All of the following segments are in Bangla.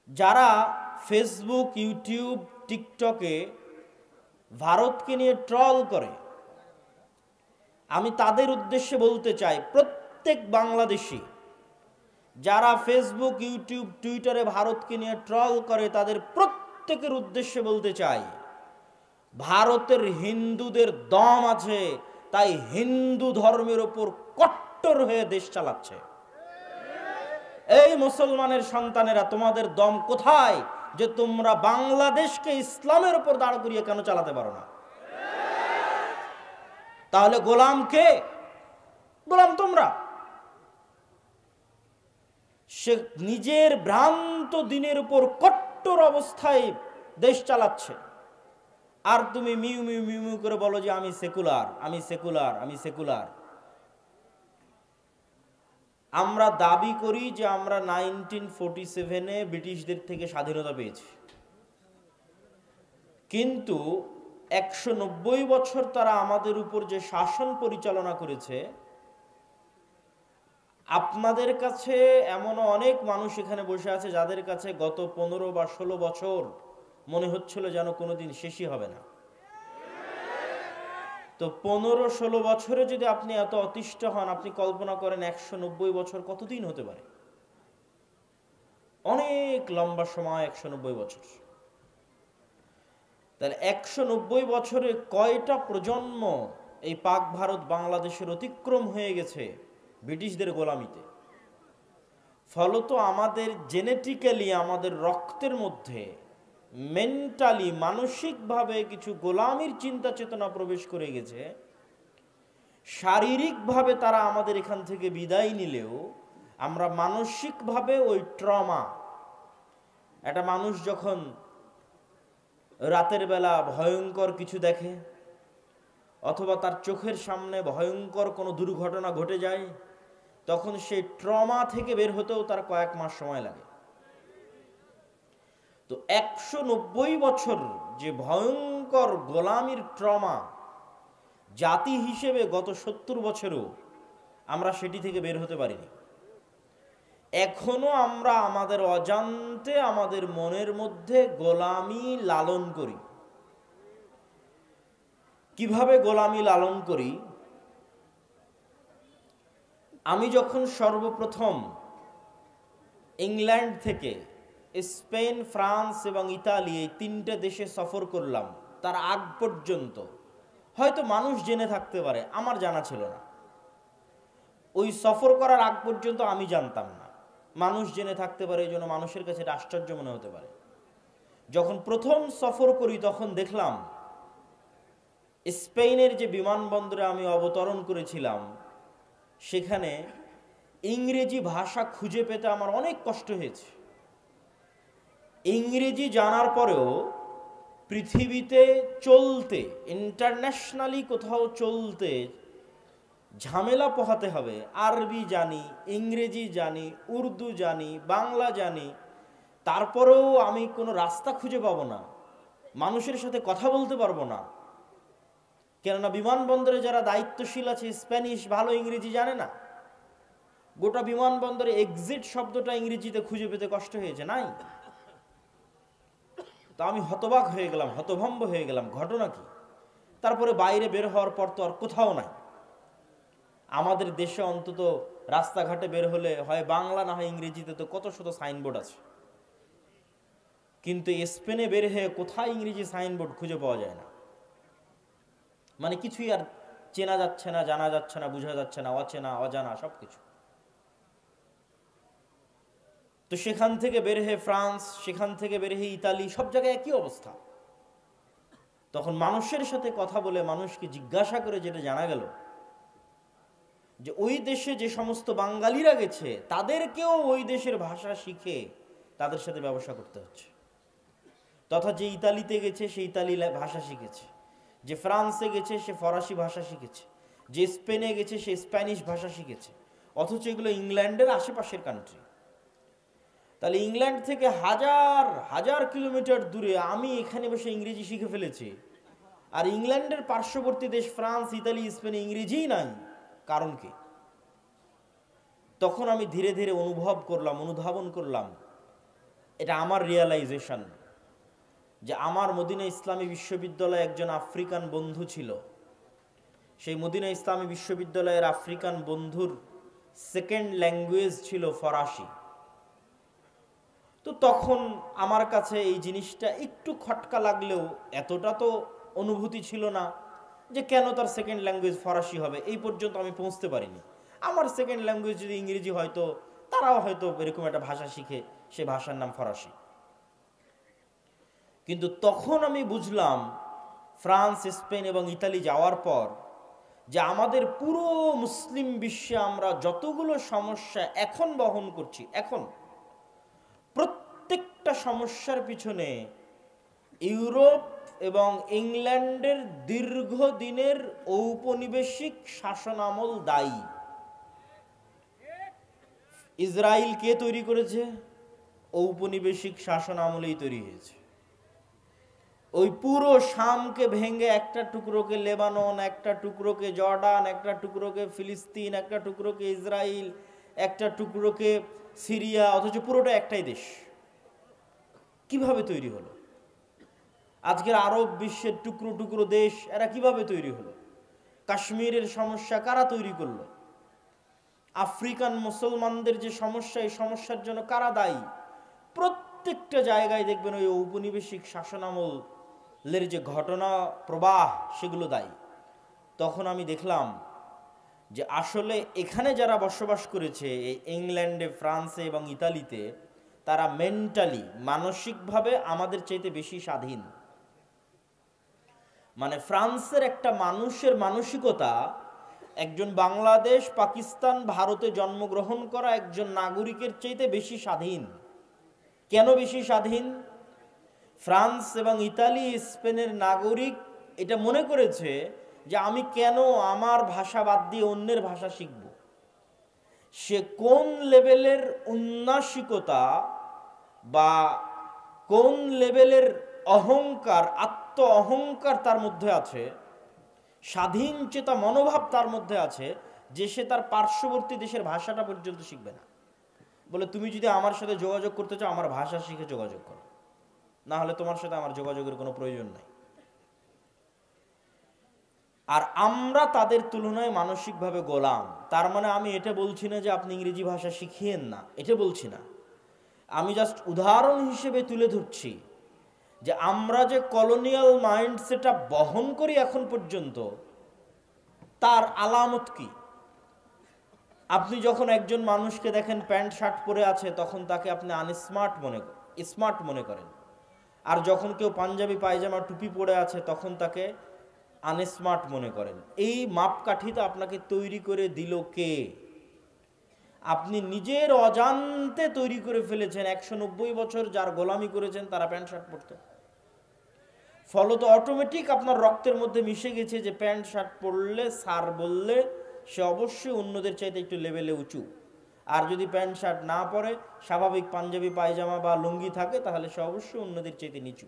যারা ফেসবুক, ইউটিউব, টিকটকে ভারতকে নিয়ে ট্রল করে, আমি তাদের উদ্দেশ্যে বলতে চাই, প্রত্যেক বাংলাদেশি যারা ফেসবুক, ইউটিউব, টুইটারে ভারতকে নিয়ে ট্রল করে, তাদের প্রত্যেকের উদ্দেশ্যে বলতে চাই, ভারতের হিন্দুদের দম আছে, তাই হিন্দু ধর্মের ওপর কট্টর হয়ে দেশ চালাচ্ছে। এই মুসলমানের সন্তানেরা, তোমাদের দম কোথায় যে তোমরা বাংলাদেশকে ইসলামের উপর দাঁড় করিয়ে কেন চালাতে পারো না? তাহলে গোলাম কে? গোলাম তোমরা। সে নিজের ভ্রান্ত দিনের উপর কট্টর অবস্থায় দেশ চালাচ্ছে, আর তুমি মিউ মিউ মিউ মিউ করে বলো যে আমি সেকুলার, আমি সেকুলার, আমি সেকুলার। আমরা দাবি করি যে আমরা 1947-এ ব্রিটিশদের থেকে স্বাধীনতা পেয়েছি, কিন্তু 190 বছর তারা আমাদের উপর যে শাসন পরিচালনা করেছে, আপনাদের কাছে এমনও অনেক মানুষ এখানে বসে আছে যাদের কাছে গত 15 বা 16 বছর মনে হচ্ছিল যেন কোনোদিন শেষই হবে না। তো 15-16 বছরে যদি আপনি এত অতিষ্ঠ হন, আপনি কল্পনা করেন 190 বছর কতদিন হতে পারে? অনেক লম্বা সময় 190 বছর। তাহলে 190 বছরে কয়টা প্রজন্ম এই পাক ভারত বাংলাদেশের অতিক্রম হয়ে গেছে ব্রিটিশদের গোলামিতে। ফলত আমাদের জেনেটিক্যালি, আমাদের রক্তের মধ্যে মেন্টালি, মানসিকভাবে কিছু গোলামির চিন্তা চেতনা প্রবেশ করে গেছে। শারীরিকভাবে তারা আমাদের এখান থেকে বিদায় নিলেও আমরা মানসিকভাবে ওই ট্রমা, একটা মানুষ যখন রাতের বেলা ভয়ঙ্কর কিছু দেখে, অথবা তার চোখের সামনে ভয়ঙ্কর কোনো দুর্ঘটনা ঘটে যায়, তখন সেই ট্রমা থেকে বের হতেও তার কয়েক মাস সময় লাগে। তো 190 বছর যে ভয়ঙ্কর গোলামির ট্রমা, জাতি হিসেবে গত 70 বছরেও আমরা সেটি থেকে বের হতে পারিনি। এখনো আমরা আমাদের অজান্তে আমাদের মনের মধ্যে গোলামি লালন করি। কিভাবে গোলামি লালন করি? আমি যখন সর্বপ্রথম ইংল্যান্ড থেকে স্পেন, ফ্রান্স এবং ইতালি, এই 3টে দেশে সফর করলাম, তার আগ পর্যন্ত হয়তো মানুষ জেনে থাকতে পারে, আমার জানা ছিল না। ওই সফর করার আগ পর্যন্ত আমি জানতাম না। মানুষ জেনে থাকতে পারে, এই জন্য মানুষের কাছে এটা আশ্চর্য মনে হতে পারে। যখন প্রথম সফর করি তখন দেখলাম স্পেনের যে বিমানবন্দরে আমি অবতরণ করেছিলাম, সেখানে ইংরেজি ভাষা খুঁজে পেতে আমার অনেক কষ্ট হয়েছে। ইংরেজি জানার পরেও পৃথিবীতে চলতে, ইন্টারন্যাশনালি কোথাও চলতে ঝামেলা পোহাতে হবে। আরবি জানি, ইংরেজি জানি, উর্দু জানি, বাংলা জানি, তারপরেও আমি কোনো রাস্তা খুঁজে পাবো না, মানুষের সাথে কথা বলতে পারবো না। কেননা বিমানবন্দরে যারা দায়িত্বশীল আছে স্প্যানিশ ভালো ইংরেজি জানে না। গোটা বিমানবন্দরে এক্সিট শব্দটা ইংরেজিতে খুঁজে পেতে কষ্ট হয়েছে, নাই। তো আমি হতবাক হয়ে গেলাম, হতভম্ব হয়ে গেলাম, ঘটনা কি? তারপরে বাইরে বের হওয়ার পর তো আর কোথাও নাই। আমাদের দেশে অন্তত রাস্তাঘাটে বের হলে হয় বাংলা না হয় ইংরেজিতে তো কত শত সাইনবোর্ড আছে, কিন্তু স্পেনে বের হয়ে কোথায় ইংরেজি সাইনবোর্ড খুঁজে পাওয়া যায় না। মানে কিছুই আর চেনা যাচ্ছে না, জানা যাচ্ছে না, বোঝা যাচ্ছে না, অচেনা অজানা সবকিছু। তো সেখান থেকে বের হয়ে ফ্রান্স, সেখান থেকে বের হয়ে ইতালি, সব জায়গায় একই অবস্থা। তখন মানুষের সাথে কথা বলে, মানুষকে জিজ্ঞাসা করে যেটা জানা গেল যে ওই দেশে যে সমস্ত বাঙালিরা গেছে তাদেরকেও ওই দেশের ভাষা শিখে তাদের সাথে ব্যবসা করতে হচ্ছে। তথা যে ইতালিতে গেছে সে ইতালি ভাষা শিখেছে, যে ফ্রান্সে গেছে সে ফরাসি ভাষা শিখেছে, যে স্পেনে গেছে সে স্প্যানিশ ভাষা শিখেছে, অথচ এগুলো ইংল্যান্ডের আশেপাশের কান্ট্রি। তাহলে ইংল্যান্ড থেকে হাজার হাজার কিলোমিটার দূরে আমি এখানে বসে ইংরেজি শিখে ফেলেছি, আর ইংল্যান্ডের পার্শ্ববর্তী দেশ ফ্রান্স, ইতালি, স্পেনে ইংরেজিই নাই। কারণ কি? তখন আমি ধীরে ধীরে অনুধাবন করলাম এটা আমার রিয়ালাইজেশন যে আমার মদিনা ইসলামী বিশ্ববিদ্যালয়ে একজন আফ্রিকান বন্ধু ছিল। সেই মদিনা ইসলামী বিশ্ববিদ্যালয়ের আফ্রিকান বন্ধুর সেকেন্ড ল্যাঙ্গুয়েজ ছিল ফরাসি। তো তখন আমার কাছে এই জিনিসটা একটু খটকা লাগলেও এতটা তো অনুভূতি ছিল না যে কেন তার সেকেন্ড ল্যাঙ্গুয়েজ ফরাসি হবে, এই পর্যন্ত আমি পৌঁছতে পারিনি। আমার সেকেন্ড ল্যাঙ্গুয়েজ যদি ইংরেজি হয়তো তারাও হয়তো এরকম একটা ভাষা শিখে, সে ভাষার নাম ফরাসি। কিন্তু তখন আমি বুঝলাম ফ্রান্স, স্পেন এবং ইতালি যাওয়ার পর যে আমাদের পুরো মুসলিম বিশ্বে আমরা যতগুলো সমস্যা এখন বহন করছি, এখন প্রত্যেকটা সমস্যার পিছনে ইউরোপ এবং ইংল্যান্ডের দীর্ঘদিনের ঔপনিবেশিক শাসনামল দায়ী। ইসরায়েল কে তৈরি করেছে? ঔপনিবেশিক শাসন আমলেই তৈরি হয়েছে। ওই পুরো শামকে ভেঙে একটা টুকরোকে লেবানন, একটা টুকরোকে জর্ডান, একটা টুকরোকে ফিলিস্তিন, একটা টুকরোকে ইসরায়েল, একটা টুকরোকে সিরিয়া, অথচ পুরোটা একটাই দেশ। কিভাবে তৈরি হলো? আজকের আরব বিশ্বের টুকরো টুকরো দেশ এরা কিভাবে তৈরি হলো? কাশ্মীরের সমস্যা কারা তৈরি করলো? আফ্রিকান মুসলমানদের যে সমস্যা, এই সমস্যার জন্য কারা দায়ী? প্রত্যেকটা জায়গায় দেখবেন ওই ঔপনিবেশিক শাসনামলের যে ঘটনা প্রবাহ, সেগুলো দায়ী। তখন আমি দেখলাম যে আসলে এখানে যারা বসবাস করেছে ইংল্যান্ডে, ফ্রান্সে এবং ইতালিতে, তারা মেন্টালি, মানসিকভাবে আমাদের চাইতে বেশি স্বাধীন। মানে ফ্রান্সের একটা মানুষের মানসিকতা একজন বাংলাদেশ, পাকিস্তান, ভারতে জন্মগ্রহণ করা একজন নাগরিকের চাইতে বেশি স্বাধীন। কেন বেশি স্বাধীন? ফ্রান্স এবং ইতালি, স্পেনের নাগরিক এটা মনে করেছে যে আমি কেন আমার ভাষা বাদ দিয়ে অন্যের ভাষা শিখব। সে কোন লেভেলের উন্নাসিকতা বা কোন লেভেলের অহংকার, আত্ম অহংকার তার মধ্যে আছে, স্বাধীন চেতা মনোভাব তার মধ্যে আছে, যে সে তার পার্শ্ববর্তী দেশের ভাষাটা পর্যন্ত শিখবে না। বলে তুমি যদি আমার সাথে যোগাযোগ করতে চাও, আমার ভাষা শিখে যোগাযোগ করো, না হলে তোমার সাথে আমার যোগাযোগের কোনো প্রয়োজন নাই। আর আমরা তাদের তুলনায় মানসিকভাবে গোলাম। তার মানে আমি এটা বলছি না যে আপনি ইংরেজি ভাষা শিখিয়েন না, এটা বলছি না। আমি জাস্ট উদাহরণ হিসেবে তুলে ধরছি যে আমরা যে কলোনিয়াল মাইন্ডসেটটা বহন করি এখন পর্যন্ত, তার আলামত কি? আপনি যখন একজন মানুষকে দেখেন প্যান্ট শার্ট পরে আছে, তখন তাকে আপনি স্মার্ট মনে করেন। আর যখন কেউ পাঞ্জাবি পায়জামা টুপি পরে আছে, তখন তাকে আনস্মার্ট মনে করেন। এই মাপকাঠিটা আপনাকে তৈরি করে দিল কে? আপনি নিজের অজান্তে তৈরি করে ফেলেছেন। 190 বছর যার গোলামি করেছেন তারা প্যান্ট শার্ট পরতো। ফলত অটোমেটিক আপনার রক্তের মধ্যে মিশে গেছে যে প্যান্ট শার্ট পরলে, স্যার বললে, সে অবশ্যই অন্যদের চাইতে একটু লেভেলে উঁচু। আর যদি প্যান্ট শার্ট না পরে, স্বাভাবিক পাঞ্জাবি পায়জামা বা লুঙ্গি থাকে, তাহলে সে অবশ্যই অন্যদের চাইতে নিচু।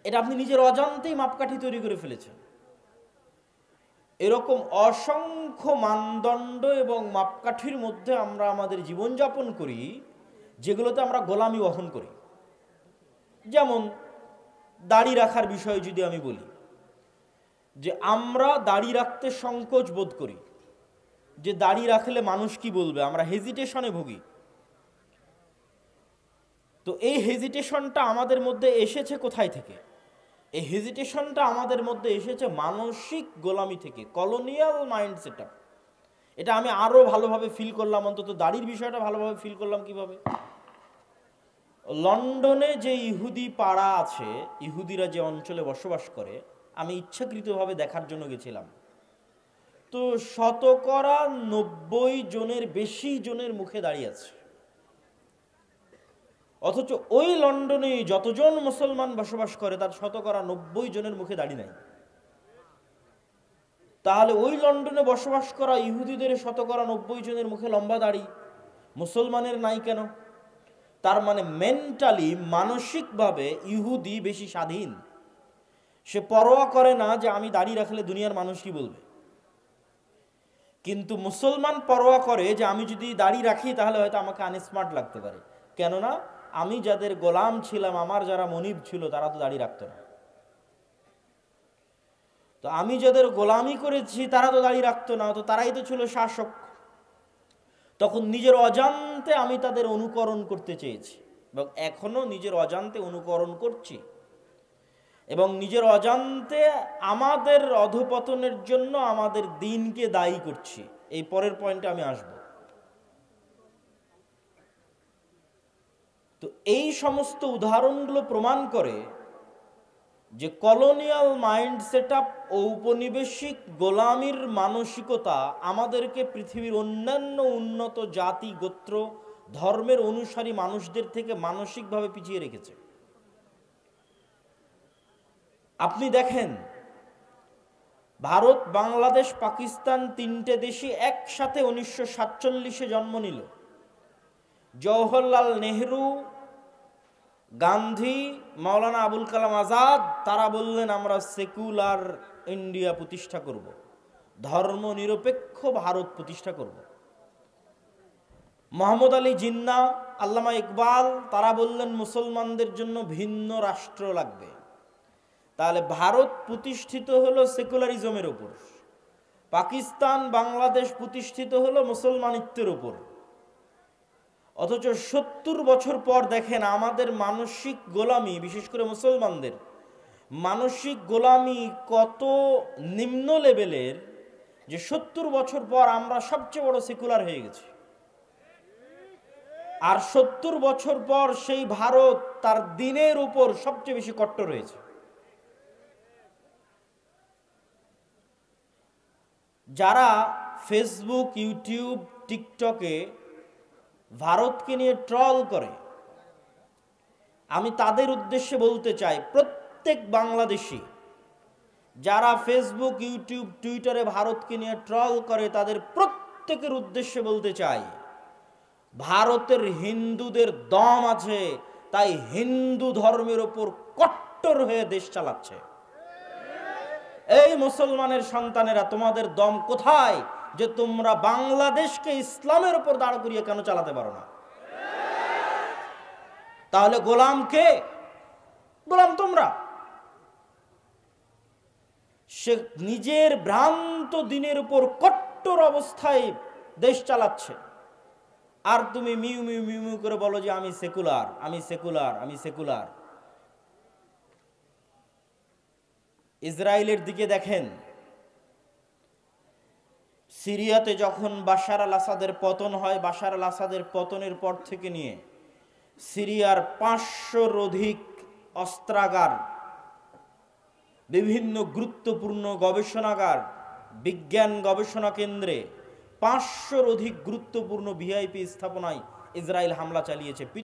এটা আপনি নিজের অজান্তেই মাপকাঠি তৈরি করে ফেলেছেন। এরকম অসংখ্য মানদণ্ড এবং মাপকাঠির মধ্যে আমরা আমাদের জীবনযাপন করি, যেগুলোতে আমরা গোলামি বহন করি। যেমন দাড়ি রাখার বিষয়ে যদি আমি বলি, যে আমরা দাড়ি রাখতে সংকোচ বোধ করি, যে দাড়ি রাখলে মানুষ কি বলবে, আমরা হেজিটেশনে ভুগি। তো এই হেজিটেশনটা আমাদের মধ্যে এসেছে কোথায় থেকে? এই হেজিটেশনটা আমাদের মধ্যে এসেছে মানসিক গোলামি থেকে, কলোনিয়াল মাইন্ড সেটআপ। এটা আমি আরো ভালোভাবে ফিল করলাম, অন্তত দাড়ির বিষয়টা ভালোভাবে ফিল করলাম কিভাবে? লন্ডনে যে ইহুদি পাড়া আছে, ইহুদিরা যে অঞ্চলে বসবাস করে, আমি ইচ্ছাকৃতভাবে দেখার জন্য গেছিলাম। তো 90% জনের বেশি জনের মুখে দাঁড়িয়ে আছে। অথচ ওই লন্ডনে যতজন মুসলমান বসবাস করে, তার 90% জনের মুখে দাড়ি নাই। তাহলে ওই লন্ডনে বসবাস করা ইহুদিদের 90% জনের মুখে লম্বা দাড়ি, মুসলমানের নাই কেন? তার মানে মেন্টালি, মানসিকভাবে ইহুদি বেশি স্বাধীন। সে পরোয়া করে না যে আমি দাড়ি রাখলে দুনিয়ার মানুষ কি বলবে। কিন্তু মুসলমান পরোয়া করে যে আমি যদি দাড়ি রাখি তাহলে হয়তো আমাকে আনস্মার্ট লাগতে পারে, কেননা আমি যাদের গোলাম ছিলাম, আমার যারা মনিব ছিল, তারা তো দাড়ি রাখতো না। তো আমি যাদের গোলামি করেছি তারা তো দাড়ি রাখতো না, তো তারাই তো ছিল শাসক। তখন নিজের অজান্তে আমি তাদের অনুকরণ করতে চেয়েছি, এবং এখনো নিজের অজান্তে অনুকরণ করছি, এবং নিজের অজান্তে আমাদের অধপতনের জন্য আমাদের দিনকে দায়ী করছি। এই পরের পয়েন্টে আমি আসব। তো এই সমস্ত উদাহরণগুলো প্রমাণ করে যে কলোনিয়াল মাইন্ড সেটআপ, ঔপনিবেশিক গোলামির মানসিকতা আমাদেরকে পৃথিবীর অন্যান্য উন্নত জাতি, গোত্র, ধর্মের অনুসারী মানুষদের থেকে মানসিকভাবে পিছিয়ে রেখেছে। আপনি দেখেন, ভারত, বাংলাদেশ, পাকিস্তান তিনটে দেশই একসাথে 1947-এ জন্ম নিল। জওহরলাল নেহরু, গান্ধী, মাওলানা আবুল কালাম আজাদ, তারা বললেন আমরা সেকুলার ইন্ডিয়া প্রতিষ্ঠা করব, ধর্ম নিরপেক্ষ ভারত প্রতিষ্ঠা করব। মোহাম্মদ আলী জিন্নাহ, আল্লামা ইকবাল, তারা বললেন মুসলমানদের জন্য ভিন্ন রাষ্ট্র লাগবে। তাহলে ভারত প্রতিষ্ঠিত হলো সেকুলারিজমের উপর, পাকিস্তান, বাংলাদেশ প্রতিষ্ঠিত হলো মুসলমানিত্বের উপর। অথচ 70 বছর পর দেখেন আমাদের মানসিক গোলামি, বিশেষ করে মুসলমানদের মানসিক গোলামি কত নিম্ন লেভেলের, যে 70 বছর পর আমরা সবচেয়ে বড় সেকুলার হয়ে গেছি। আর 70 বছর পর সেই ভারত তার দিনের উপর সবচেয়ে বেশি কট্টর হয়েছে। যারা ফেসবুক, ইউটিউব, টিকটকে ভারতকে নিয়ে ট্রল করে, আমি তাদের উদ্দেশ্যে বলতে চাই, প্রত্যেক বাংলাদেশি যারা ফেসবুক, ইউটিউব, টুইটারে ভারতকে নিয়ে ট্রল করে, তাদের প্রত্যেকের উদ্দেশ্যে বলতে চাই, ভারতের হিন্দুদের দম আছে, তাই হিন্দু ধর্মের ওপর কট্টর হয়ে দেশ চালাচ্ছে। এই মুসলমানের সন্তানেরা, তোমাদের দম কোথায় যে তোমরা বাংলাদেশকে ইসলামের উপর দাঁড় করিয়ে কেন চালাতে পারো না? তাহলে গোলাম কে? গোলাম তোমরা। সে নিজের ভ্রান্ত দিনের উপর কট্টর অবস্থায় দেশ চালাচ্ছে, আর তুমি মিউ মিউ মিউ মিউ করে বলো যে আমি সেকুলার, আমি সেকুলার, আমি সেকুলার। ইসরায়েলের দিকে দেখেন, সিরিয়াতে যখন বাশার আল আসাদের পতন হয়, বাশার আল আসাদের পতনের পর থেকে নিয়ে সিরিয়ার 500-র অধিক অস্ত্রাগার, বিভিন্ন গুরুত্বপূর্ণ গবেষণাগার, বিজ্ঞান গবেষণা কেন্দ্রে 500-র অধিক গুরুত্বপূর্ণ ভিআইপি স্থাপনায় ইসরায়েল হামলা চালিয়েছে।